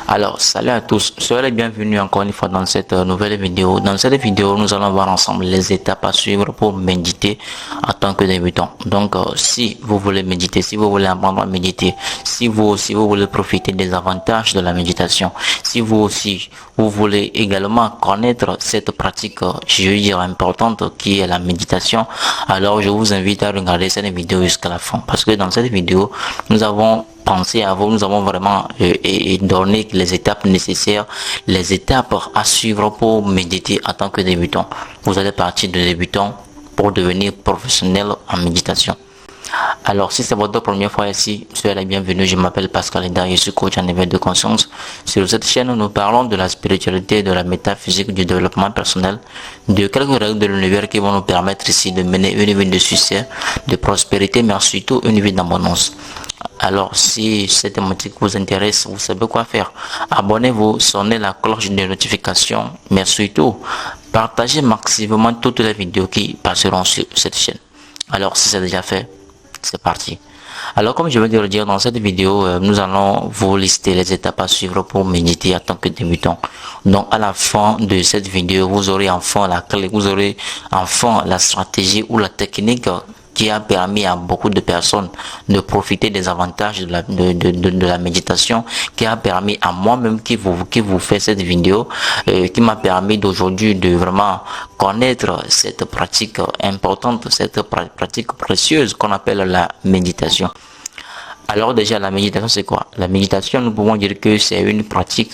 Alors, salut à tous, soyez les bienvenus encore une fois dans cette nouvelle vidéo. Dans cette vidéo, nous allons voir ensemble les étapes à suivre pour méditer en tant que débutant. Donc, si vous voulez méditer, si vous voulez apprendre à méditer, si vous aussi vous voulez profiter des avantages de la méditation, si vous aussi vous voulez également connaître cette pratique, je veux dire importante qui est la méditation, alors je vous invite à regarder cette vidéo jusqu'à la fin. Parce que dans cette vidéo, nous avons pensé à vous, nous avons vraiment donné les étapes nécessaires, les étapes à suivre pour méditer en tant que débutant. Vous allez partir de débutant pour devenir professionnel en méditation. Alors, si c'est votre première fois ici, soyez la bienvenue. Je m'appelle Pascal Eda, je suis coach en éveil de conscience. Sur cette chaîne, nous parlons de la spiritualité, de la métaphysique, du développement personnel, de quelques règles de l'univers qui vont nous permettre ici de mener une vie de succès, de prospérité, mais surtout une vie d'abondance. Alors, si cette thématique vous intéresse, vous savez quoi faire. Abonnez-vous, sonnez la cloche de notification, mais surtout, partagez massivement toutes les vidéos qui passeront sur cette chaîne. Alors, si c'est déjà fait, c'est parti. Alors, comme je vais le dire dans cette vidéo, nous allons vous lister les étapes à suivre pour méditer en tant que débutant. Donc, à la fin de cette vidéo, vous aurez enfin la clé, vous aurez enfin la stratégie ou la technique qui a permis à beaucoup de personnes de profiter des avantages de la méditation, qui a permis à moi-même qui vous fait cette vidéo, qui m'a permis d'aujourd'hui de vraiment connaître cette pratique importante, cette pratique précieuse qu'on appelle la méditation. Alors déjà, la méditation, c'est quoi? La méditation, nous pouvons dire que c'est une pratique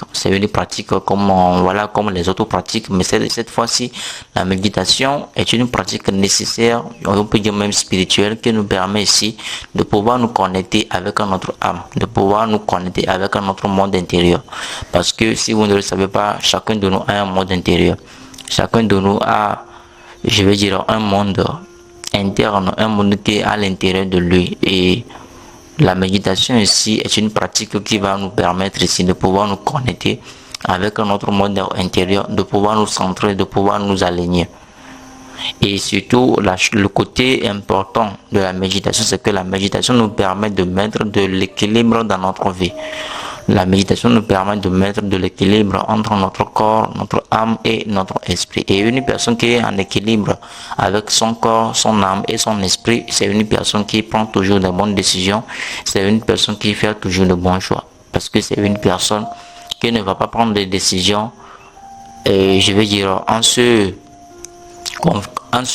comme voilà, comme les autres pratiques, mais cette fois-ci, la méditation est une pratique nécessaire, on peut dire même spirituelle, qui nous permet ici de pouvoir nous connecter avec notre âme, de pouvoir nous connecter avec notre monde intérieur. Parce que si vous ne le savez pas, chacun de nous a un monde intérieur. Chacun de nous a, je vais dire, un monde interne, un monde qui est à l'intérieur de lui. Et la méditation ici est une pratique qui va nous permettre ici de pouvoir nous connecter avec notre monde intérieur, de pouvoir nous centrer, de pouvoir nous aligner. Et surtout, le côté important de la méditation, c'est que la méditation nous permet de mettre de l'équilibre dans notre vie. La méditation nous permet de mettre de l'équilibre entre notre corps, notre âme et notre esprit. Et une personne qui est en équilibre avec son corps, son âme et son esprit, c'est une personne qui prend toujours de bonnes décisions. C'est une personne qui fait toujours de bons choix. Parce que c'est une personne qui ne va pas prendre des décisions, je vais dire, en se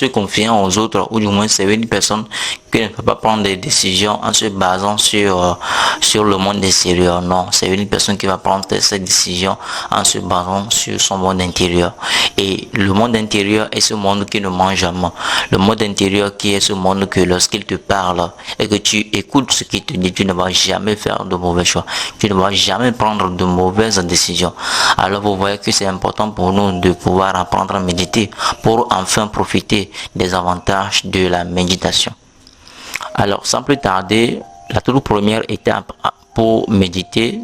confiant aux autres, ou du moins c'est une personne qui ne peut pas prendre des décisions en se basant sur le monde extérieur. Non, c'est une personne qui va prendre ses décisions en se basant sur son monde intérieur. Et le monde intérieur est ce monde qui ne mange jamais. Le monde intérieur qui est ce monde que lorsqu'il te parle et que tu écoutes ce qu'il te dit, tu ne vas jamais faire de mauvais choix. Tu ne vas jamais prendre de mauvaises décisions. Alors vous voyez que c'est important pour nous de pouvoir apprendre à méditer pour enfin profiter des avantages de la méditation. Alors, sans plus tarder, la toute première étape pour méditer,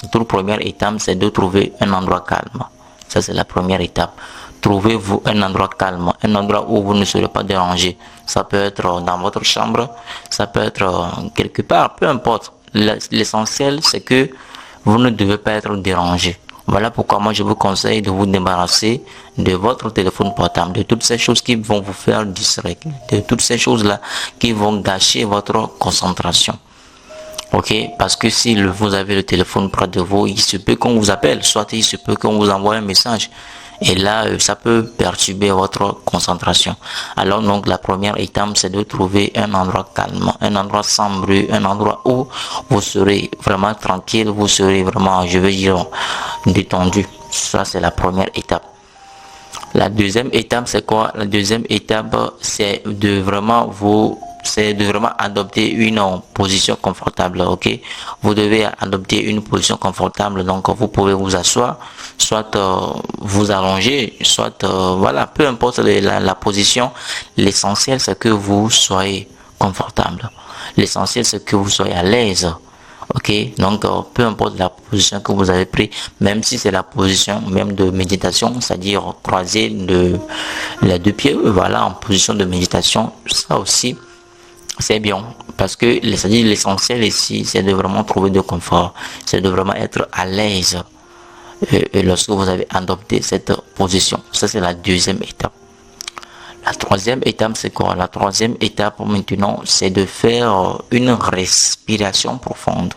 la toute première étape, c'est de trouver un endroit calme. Ça, c'est la première étape. Trouvez-vous un endroit calme, un endroit où vous ne serez pas dérangé. Ça peut être dans votre chambre, ça peut être quelque part, peu importe. L'essentiel, c'est que vous ne devez pas être dérangé. Voilà pourquoi moi je vous conseille de vous débarrasser de votre téléphone portable, de toutes ces choses qui vont vous faire distraire, de toutes ces choses-là qui vont gâcher votre concentration. Ok, parce que si vous avez le téléphone près de vous, il se peut qu'on vous appelle, soit il se peut qu'on vous envoie un message. Et là, ça peut perturber votre concentration. Alors donc, la première étape, c'est de trouver un endroit calme, un endroit sans bruit, un endroit où vous serez vraiment tranquille, vous serez vraiment, je veux dire, détendu. Ça, c'est la première étape. La deuxième étape, c'est quoi? La deuxième étape, c'est de vraiment adopter une position confortable. Ok, vous devez adopter une position confortable. Donc vous pouvez vous asseoir, soit vous allonger, soit voilà, peu importe la position. L'essentiel, c'est que vous soyez confortable. L'essentiel, c'est que vous soyez à l'aise. Ok, donc peu importe la position que vous avez prise, même si c'est la position même de méditation, c'est-à-dire croiser les deux pieds, voilà, en position de méditation, ça aussi c'est bien, parce que l'essentiel ici, c'est de vraiment trouver de confort, c'est de vraiment être à l'aise lorsque vous avez adopté cette position. Ça, c'est la deuxième étape. La troisième étape, c'est quoi? La troisième étape maintenant, c'est de faire une respiration profonde.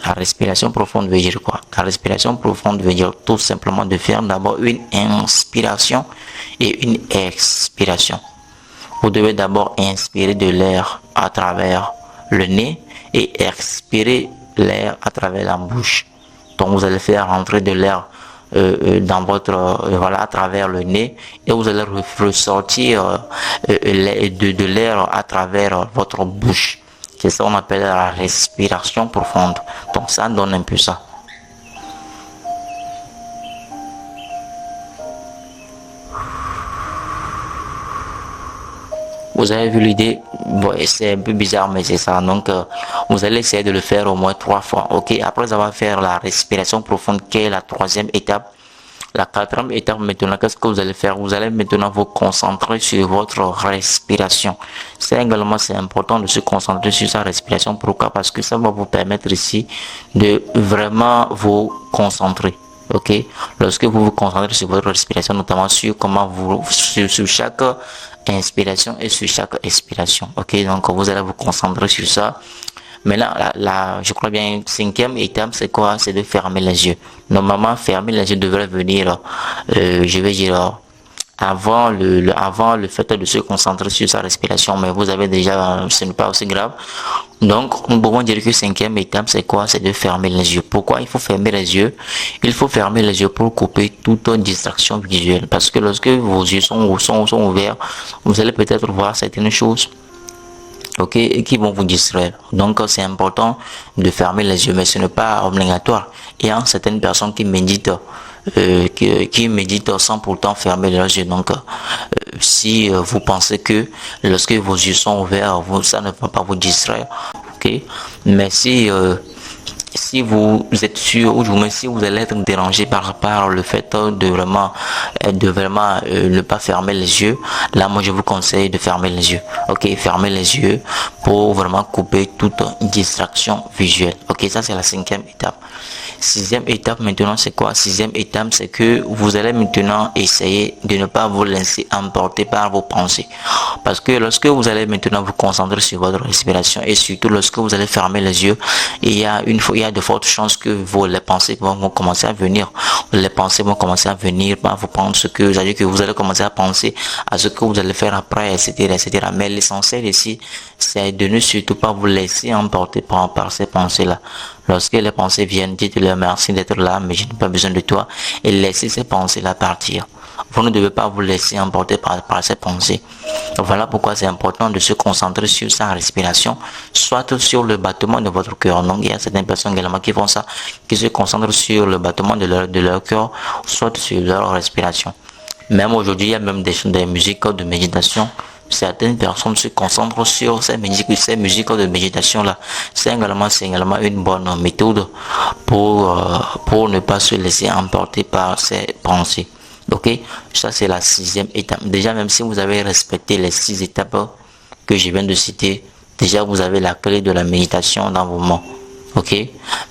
La respiration profonde veut dire quoi? La respiration profonde veut dire tout simplement de faire d'abord une inspiration et une expiration. Vous devez d'abord inspirer de l'air à travers le nez et expirer l'air à travers la bouche. Donc vous allez faire rentrer de l'air dans votre voilà, à travers le nez, et vous allez ressortir de l'air à travers votre bouche. C'est ça qu'on appelle la respiration profonde. Donc ça donne un peu ça. Vous avez vu l'idée? Bon, c'est un peu bizarre, mais c'est ça. Donc, vous allez essayer de le faire au moins 3 fois. Ok, après avoir fait la respiration profonde, qui est la troisième étape. La quatrième étape maintenant, qu'est-ce que vous allez faire? Vous allez maintenant vous concentrer sur votre respiration. C'est également, c'est important de se concentrer sur sa respiration. Pourquoi? Parce que ça va vous permettre ici de vraiment vous concentrer. Ok, lorsque vous vous concentrez sur votre respiration, notamment sur comment vous, sur chaque inspiration et sur chaque expiration. Ok, donc vous allez vous concentrer sur ça. Maintenant, je crois bien, cinquième étape, c'est quoi? C'est de fermer les yeux. Normalement, fermer les yeux devrait venir, je vais dire, avant le fait de se concentrer sur sa respiration, mais vous avez déjà, ce n'est pas aussi grave. Donc, nous pouvons dire que cinquième étape, c'est quoi? C'est de fermer les yeux. Pourquoi il faut fermer les yeux? Il faut fermer les yeux pour couper toute distraction visuelle. Parce que lorsque vos yeux sont ouverts, vous allez peut-être voir certaines choses, ok, et qui vont vous distraire. Donc c'est important de fermer les yeux, mais ce n'est pas obligatoire. Il y a certaines personnes qui méditent, qui méditent sans pourtant fermer leurs yeux. Donc si vous pensez que lorsque vos yeux sont ouverts, ça ne va pas vous distraire, ok, mais si vous êtes sûr, ou même si vous allez être dérangé par le fait de vraiment ne pas fermer les yeux, là moi je vous conseille de fermer les yeux. Ok, fermer les yeux pour vraiment couper toute distraction visuelle. Ok, ça c'est la cinquième étape. Sixième étape maintenant, c'est quoi? Sixième étape, c'est que vous allez maintenant essayer de ne pas vous laisser emporter par vos pensées. Parce que lorsque vous allez maintenant vous concentrer sur votre respiration, et surtout lorsque vous allez fermer les yeux, il y a de fortes chances que les pensées vont commencer à venir. Les pensées vont commencer à venir, vous prendre ce que vous allez, que vous allez commencer à penser à ce que vous allez faire après, etc., etc. Mais l'essentiel ici, c'est de ne surtout pas vous laisser emporter par ces pensées-là. Lorsque les pensées viennent, dites-leur merci d'être là, mais je n'ai pas besoin de toi, et laissez ces pensées-là partir. Vous ne devez pas vous laisser emporter par ces pensées. Voilà pourquoi c'est important de se concentrer sur sa respiration, soit sur le battement de votre cœur. Donc il y a certaines personnes également qui font ça, qui se concentrent sur le battement de leur cœur, soit sur leur respiration. Même aujourd'hui, il y a même des musiques de méditation. Certaines personnes se concentrent sur ces musiques de méditation là. C'est également une bonne méthode pour ne pas se laisser emporter par ces pensées. Ok, ça c'est la sixième étape. Déjà, même si vous avez respecté les 6 étapes que je viens de citer, déjà vous avez la clé de la méditation dans vos mains. Ok,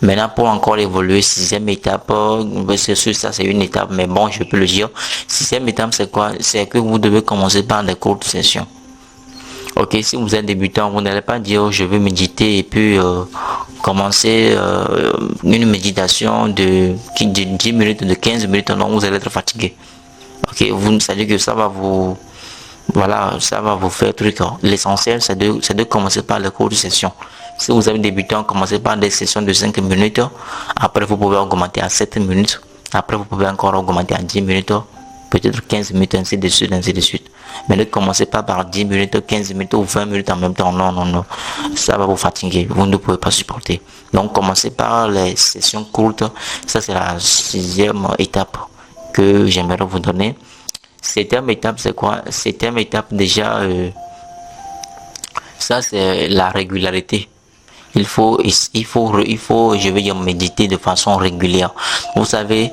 maintenant pour encore évoluer, sixième étape, c'est sûr, ça c'est une étape, mais bon, je peux le dire. Sixième étape, c'est quoi? C'est que vous devez commencer par des courtes sessions. Ok, si vous êtes débutant, vous n'allez pas dire je veux méditer et puis commencer une méditation de 10 minutes, de 15 minutes, non, vous allez être fatigué. Ok, vous savez que ça va vous, voilà, ça va vous faire truc. L'essentiel, c'est de commencer par les courtes sessions. Si vous êtes débutant, commencez par des sessions de 5 minutes. Après, vous pouvez augmenter à 7 minutes. Après, vous pouvez encore augmenter à 10 minutes. Peut-être 15 minutes, ainsi de suite, ainsi de suite. Mais ne commencez pas par 10 minutes, 15 minutes ou 20 minutes en même temps. Non, non, non. Ça va vous fatiguer. Vous ne pouvez pas supporter. Donc, commencez par les sessions courtes. Ça, c'est la sixième étape que j'aimerais vous donner. Septième étape, c'est quoi? Septième étape, déjà, ça, c'est la régularité. Il faut, je vais dire, méditer de façon régulière. Vous savez,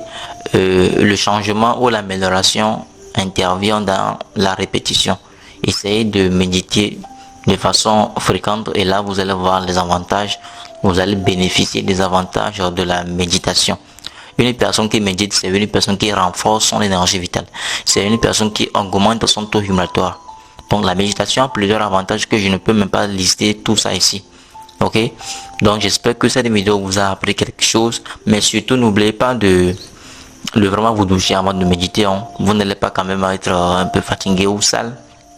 le changement ou l'amélioration intervient dans la répétition. Essayez de méditer de façon fréquente et là, vous allez voir les avantages. Vous allez bénéficier des avantages de la méditation. Une personne qui médite, c'est une personne qui renforce son énergie vitale. C'est une personne qui augmente son taux humulatoire. Donc la méditation a plusieurs avantages que je ne peux même pas lister tout ça ici. Ok, donc j'espère que cette vidéo vous a appris quelque chose, mais surtout n'oubliez pas de vraiment vous doucher avant de méditer. Vous n'allez pas quand même être un peu fatigué ou sale,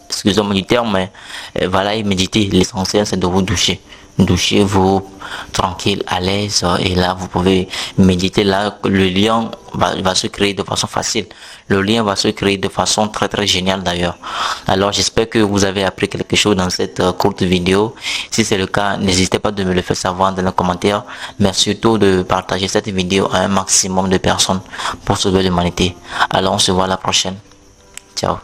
excusez-moi du terme, mais voilà, et méditer. L'essentiel c'est de vous doucher. Douchez-vous tranquille, à l'aise, et là vous pouvez méditer. Là le lien va se créer de façon facile. Le lien va se créer de façon très géniale d'ailleurs. Alors j'espère que vous avez appris quelque chose dans cette courte vidéo. Si c'est le cas, n'hésitez pas de me le faire savoir dans les commentaires, mais surtout de partager cette vidéo à un maximum de personnes pour sauver l'humanité. Alors on se voit à la prochaine. Ciao.